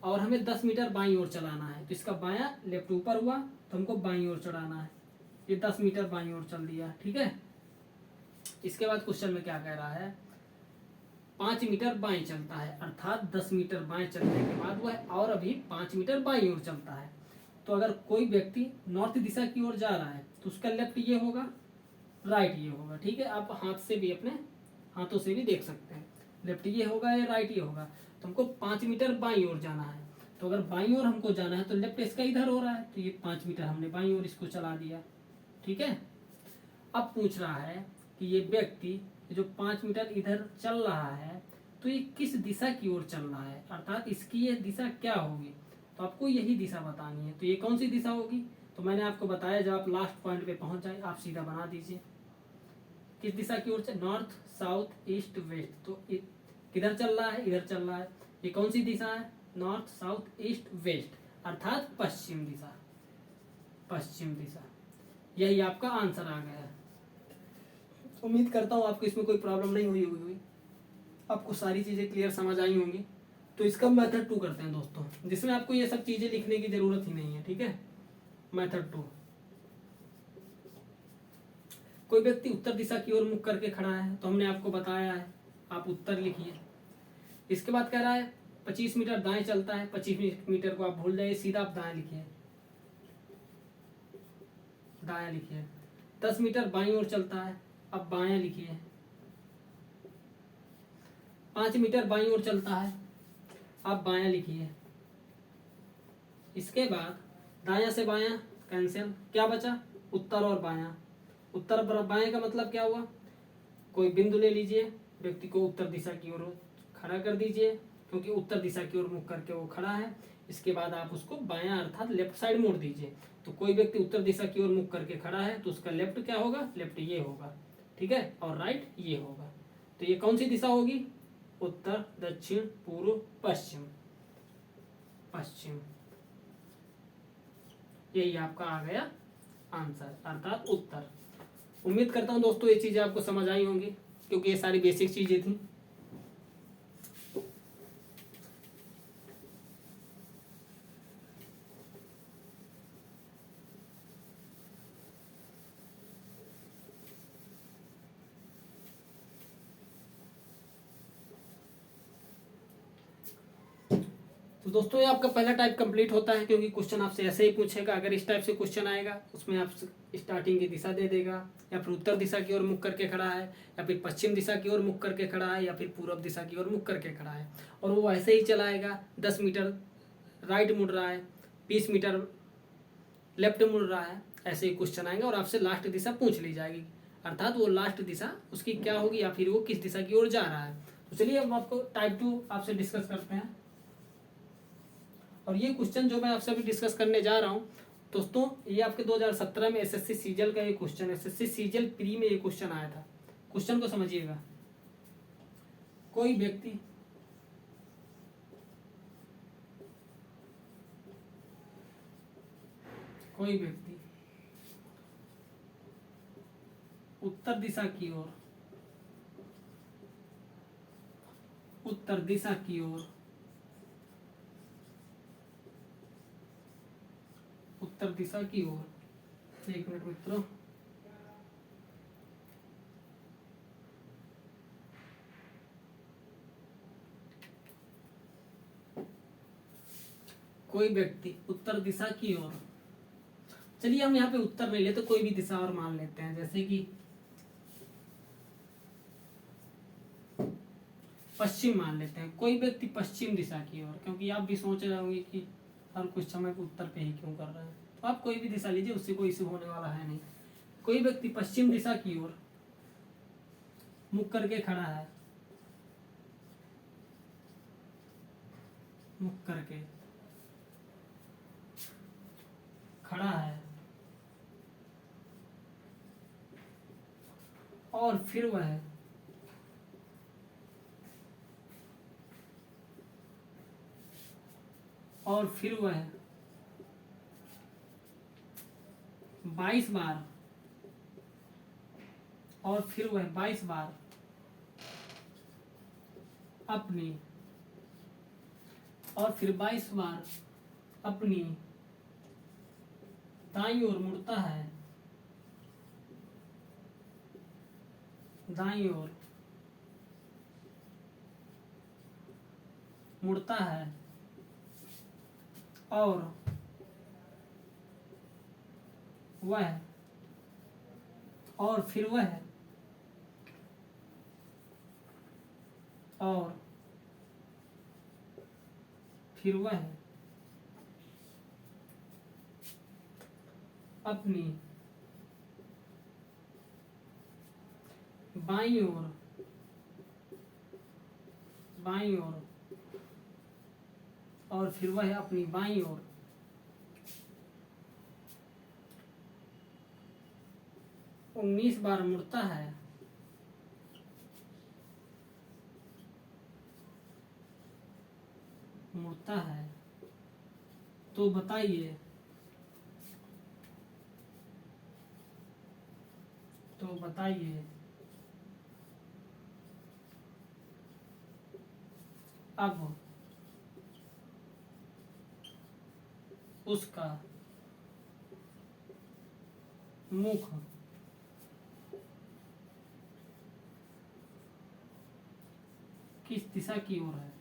और हमें 10 मीटर बाईं ओर चलाना है। तो इसका बायां लेफ्ट ऊपर हुआ, तो हमको बाईं ओर चढ़ाना है। ये 10 मीटर बाईं ओर चल दिया, ठीक है। इसके बाद क्वेश्चन में क्या कह रहा है, 5 मीटर बाएं चलता है, अर्थात 10 मीटर बाएं चलने के बाद वह और अभी 5 मीटर बाईं ओर चलता है। तो अगर कोई व्यक्ति नॉर्थ दिशा की ओर जा रहा है, तो उसका लेफ्ट ये होगा, राइट ये होगा, ठीक है। आप हाथ से भी, अपने हाथों से भी देख सकते हैं, लेफ्ट ये होगा या राइट ये होगा। तो हमको 5 मीटर बाईं ओर जाना है। तो अगर बाईं ओर हमको जाना है, तो लेफ्ट इसका इधर हो रहा है, तो ये 5 मीटर हमने बाईं ओर इसको चला दिया, ठीक है। अब पूछ रहा है कि ये व्यक्ति जो 5 मीटर इधर चल रहा है, तो ये किस दिशा की ओर चल रहा है, अर्थात इसकी ये दिशा क्या होगी। तो आपको यही दिशा बतानी है। तो ये कौन सी दिशा होगी, तो मैंने आपको बताया, जब आप लास्ट पॉइंट पे पहुंच जाए आप सीधा बना दीजिए। किस दिशा की ओर, नॉर्थ, साउथ, ईस्ट, वेस्ट। तो किधर चल रहा है, इधर चल रहा है। ये कौन सी दिशा है, नॉर्थ, साउथ, ईस्ट, वेस्ट, अर्थात पश्चिम दिशा, पश्चिम दिशा। यही आपका आंसर आ गया है। उम्मीद करता हूँ आपको इसमें कोई प्रॉब्लम नहीं हुई होगी, आपको सारी चीजें क्लियर समझ आई होंगी। तो इसका मेथड 2 करते हैं दोस्तों, जिसमें आपको ये सब चीजें लिखने की जरूरत ही नहीं है, ठीक है। मेथड 2, कोई व्यक्ति उत्तर दिशा की ओर मुख करके खड़ा है, तो हमने आपको बताया है, आप उत्तर लिखिए। इसके बाद कह रहा है 25 मीटर दाएं चलता है, 25 मीटर को आप भूल जाइए, सीधा आप दाएं लिखिए, दायां लिखिए। 10 मीटर बाईं ओर चलता है, अब बायां लिखिए। 5 मीटर बाईं ओर चलता है, आप बायां लिखिए। इसके बाद दायां से बायां कैंसिल, क्या बचा? उत्तर और बायां। उत्तर बायां का मतलब क्या हुआ? कोई बिंदु ले लीजिए, व्यक्ति को उत्तर दिशा की ओर खड़ा कर दीजिए, क्योंकि उत्तर दिशा की ओर मुख करके वो खड़ा है। इसके बाद आप उसको बायां अर्थात लेफ्ट साइड मोड़ दीजिए। तो कोई व्यक्ति उत्तर दिशा की ओर मुख करके खड़ा है, तो उसका लेफ्ट क्या होगा? लेफ्ट ये होगा, ठीक है, और राइट ये होगा। तो ये कौन सी दिशा होगी? उत्तर, दक्षिण, पूर्व, पश्चिम। पश्चिम, यही आपका आ गया आंसर, अर्थात उत्तर। उम्मीद करता हूं दोस्तों ये चीजें आपको समझ आई होंगी, क्योंकि ये सारी बेसिक चीजें थी। तो दोस्तों ये आपका पहला टाइप कंप्लीट होता है, क्योंकि क्वेश्चन आपसे ऐसे ही पूछेगा। अगर इस टाइप से क्वेश्चन आएगा, उसमें आप स्टार्टिंग की दिशा दे देगा, या फिर उत्तर दिशा की ओर मुख करके खड़ा है, या फिर पश्चिम दिशा की ओर मुख करके खड़ा है, या फिर पूर्व दिशा की ओर मुख करके खड़ा है, और वो ऐसे ही चलाएगा। 10 मीटर राइट मुड़ रहा है, 20 मीटर लेफ्ट मुड़ रहा है, ऐसे ही क्वेश्चन आएंगे, और आपसे लास्ट दिशा पूछ ली जाएगी, अर्थात वो लास्ट दिशा उसकी क्या होगी, या फिर वो किस दिशा की ओर जा रहा है। तो चलिए अब आपको टाइप 2 आपसे डिस्कस करते हैं। और ये क्वेश्चन जो मैं आपसे अभी डिस्कस करने जा रहा हूँ दोस्तों, ये आपके 2017 में एसएससी सीजल का ये क्वेश्चन, एसएससी सीजल प्री में ये क्वेश्चन आया था। क्वेश्चन को समझिएगा। कोई व्यक्ति उत्तर दिशा की ओर उत्तर दिशा की ओर उत्तर दिशा की ओर, एक मिनट मित्रों, कोई व्यक्ति उत्तर दिशा की ओर, चलिए हम यहाँ पे उत्तर नहीं लेते, कोई भी दिशा और मान लेते हैं, जैसे कि पश्चिम मान लेते हैं। कोई व्यक्ति पश्चिम दिशा की ओर, क्योंकि आप भी सोच रहे होंगे कि हर कुछ समय उत्तर पे ही क्यों कर रहे हैं, तो आप कोई भी दिशा लीजिए, उससे कोई इशू होने वाला है नहीं। कोई व्यक्ति पश्चिम दिशा की ओर मुख करके खड़ा है, मुख करके खड़ा है, और फिर वह और फिर वह 22 बार और फिर वह 22 बार अपनी और फिर 22 बार अपनी दाईं ओर मुड़ता है, दाईं ओर मुड़ता है, और वह और फिर वह और फिर वह अपनी बाईं ओर और फिर वह अपनी बाईं ओर 19 बार मुड़ता है, तो बताइए अब उसका मुख किस दिशा की ओर है,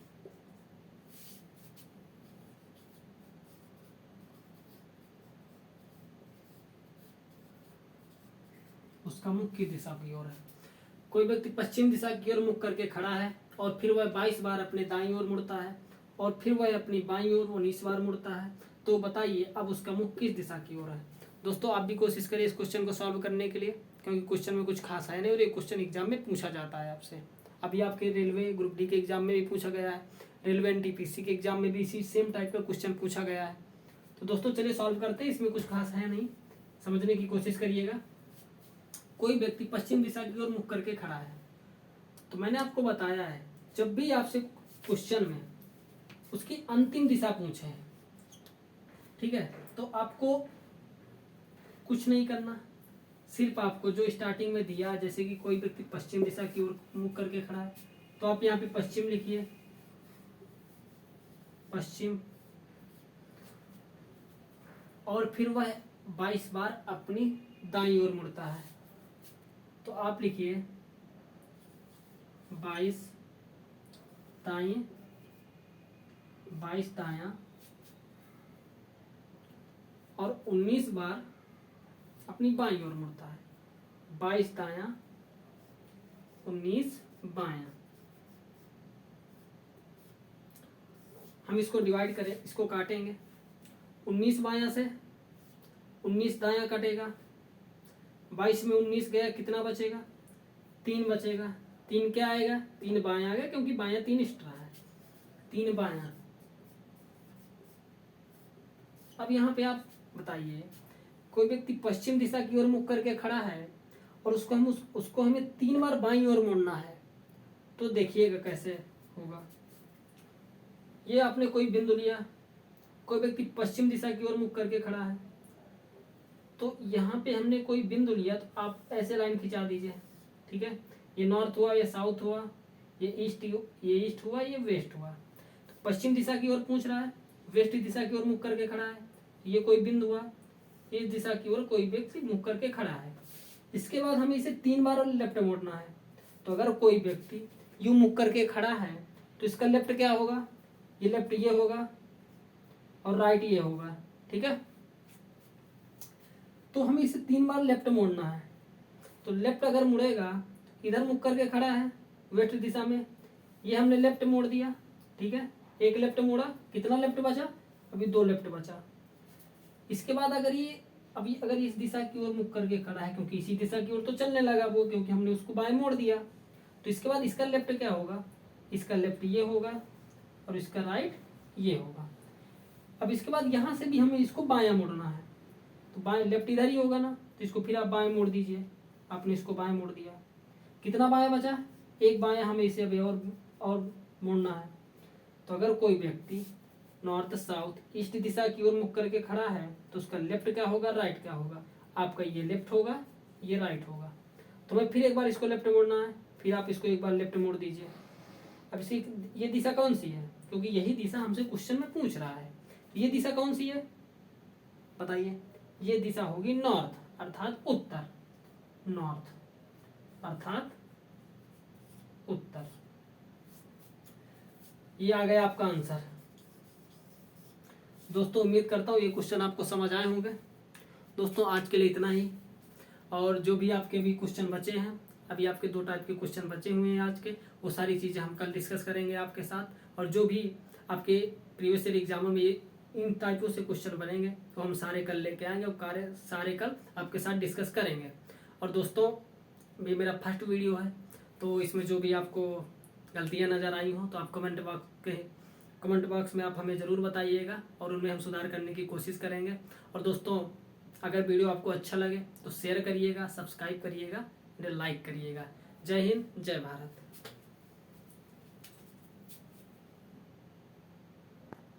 उसका मुख किस दिशा की ओर है। कोई व्यक्ति पश्चिम दिशा की ओर मुख करके खड़ा है और फिर वह 22 बार अपने दाईं ओर मुड़ता है और फिर वह अपनी बाईं ओर 19 बार मुड़ता है, तो बताइए अब उसका मुख किस दिशा की ओर है। दोस्तों आप भी कोशिश करिए इस क्वेश्चन को सॉल्व करने के लिए, क्योंकि क्वेश्चन में कुछ खास है नहीं और ये क्वेश्चन एग्जाम में पूछा जाता है आपसे। अभी आपके रेलवे ग्रुप डी के एग्जाम में भी पूछा गया है, रेलवे एनटीपीसी के एग्जाम में भी इसी सेम टाइप का क्वेश्चन पूछा गया है। तो दोस्तों चलिए सॉल्व करते हैं, इसमें कुछ खास है नहीं, समझने की कोशिश करिएगा। कोई व्यक्ति पश्चिम दिशा की ओर मुख करके खड़ा है, तो मैंने आपको बताया है जब भी आपसे क्वेश्चन में उसकी अंतिम दिशा पूछे, ठीक है, तो आपको कुछ नहीं करना, सिर्फ आपको जो स्टार्टिंग में दिया, जैसे कि कोई व्यक्ति पश्चिम दिशा की ओर मुख करके खड़ा है, तो आप यहाँ पे पश्चिम लिखिए, पश्चिम, और फिर वह 22 बार अपनी दाईं ओर मुड़ता है, तो आप लिखिए 22 दाएं, 22 दायां और 19 बार अपनी बाईं ओर मुड़ता है। 22 दायां, 19 बायां। हम इसको डिवाइड करें, इसको काटेंगे, 19 बायां से 19 दायां कटेगा, 22 में 19 गया, कितना बचेगा, 3 बचेगा। 3 क्या आएगा, 3 बायां आ गया, क्योंकि बायां 3 एक्स्ट्रा है, 3 बायां। अब यहाँ पे आप बताइए, कोई व्यक्ति पश्चिम दिशा की ओर मुख करके खड़ा है और उसको हमें 3 बार बाईं ओर मुड़ना है, तो देखिएगा कैसे होगा। ये आपने कोई बिंदु लिया, कोई व्यक्ति पश्चिम दिशा की ओर मुख करके खड़ा है, तो यहाँ पे हमने कोई बिंदु लिया, तो आप ऐसे लाइन खिंचा दीजिए, ठीक है। ये नॉर्थ हुआ, ये साउथ हुआ, ये ईस्ट हुआ, ये वेस्ट हुआ। तो पश्चिम दिशा की ओर पूछ रहा है, वेस्ट दिशा की ओर मुख करके खड़ा है, ये कोई बिंदु हुआ, इस दिशा की ओर कोई व्यक्ति मुख करके खड़ा है। इसके बाद हमें इसे 3 बार लेफ्ट मोड़ना है, तो अगर कोई व्यक्ति यूं मुख करके खड़ा है तो इसका लेफ्ट क्या होगा, ये लेफ्ट ये होगा और राइट ये होगा, ठीक है। तो हमें इसे 3 बार लेफ्ट मोड़ना है, तो लेफ्ट अगर मुड़ेगा, इधर मुख करके खड़ा है वेस्ट दिशा में, ये हमने लेफ्ट मोड़ दिया, ठीक है। एक लेफ्ट मोड़ा, कितना लेफ्ट बचा, अभी 2 लेफ्ट बचा। इसके बाद अगर इस दिशा की ओर मुख करके खड़ा है, क्योंकि इसी दिशा की ओर तो चलने लगा वो, क्योंकि हमने उसको बाएं मोड़ दिया, तो इसके बाद इसका लेफ्ट क्या होगा, इसका लेफ्ट ये होगा और इसका राइट ये होगा। अब इसके बाद यहाँ से भी हमें इसको बायां मोड़ना है, तो बाएं लेफ्ट इधर ही होगा ना, तो इसको फिर आप बाएं मोड़ दीजिए। आपने इसको बाएं मोड़ दिया, कितना बायां बचा, एक बायां, हमें इसे अभी और मोड़ना है। तो अगर कोई व्यक्ति नॉर्थ साउथ ईस्ट दिशा की ओर मुख करके खड़ा है, तो उसका लेफ्ट क्या होगा, राइट क्या होगा, आपका ये लेफ्ट होगा, ये राइट होगा। तो मैं फिर एक बार इसको लेफ्ट मोड़ना है, फिर आप इसको एक बार लेफ्ट मोड़ दीजिए। अब इसी ये दिशा कौन सी है, क्योंकि यही दिशा हमसे क्वेश्चन में पूछ रहा है, ये दिशा कौन सी है बताइए, ये दिशा होगी नॉर्थ अर्थात उत्तर, नॉर्थ अर्थात उत्तर। ये आ गया आपका आंसर। दोस्तों उम्मीद करता हूँ ये क्वेश्चन आपको समझ आए होंगे। दोस्तों आज के लिए इतना ही, और जो भी आपके भी क्वेश्चन बचे हैं, अभी आपके 2 टाइप के क्वेश्चन बचे हुए हैं आज के, वो सारी चीज़ें हम कल डिस्कस करेंगे आपके साथ। और जो भी आपके प्रीवियस ईयर एग्जामों में इन टाइपों से क्वेश्चन बनेंगे, तो हम सारे कल लेके आएंगे और सारे कल आपके साथ डिस्कस करेंगे। और दोस्तों ये मेरा फर्स्ट वीडियो है, तो इसमें जो भी आपको गलतियाँ नज़र आई हों, तो आप कमेंट बॉक्स में आप हमें ज़रूर बताइएगा और उनमें हम सुधार करने की कोशिश करेंगे। और दोस्तों अगर वीडियो आपको अच्छा लगे तो शेयर करिएगा, सब्सक्राइब करिएगा, लाइक करिएगा। जय हिंद, जय भारत।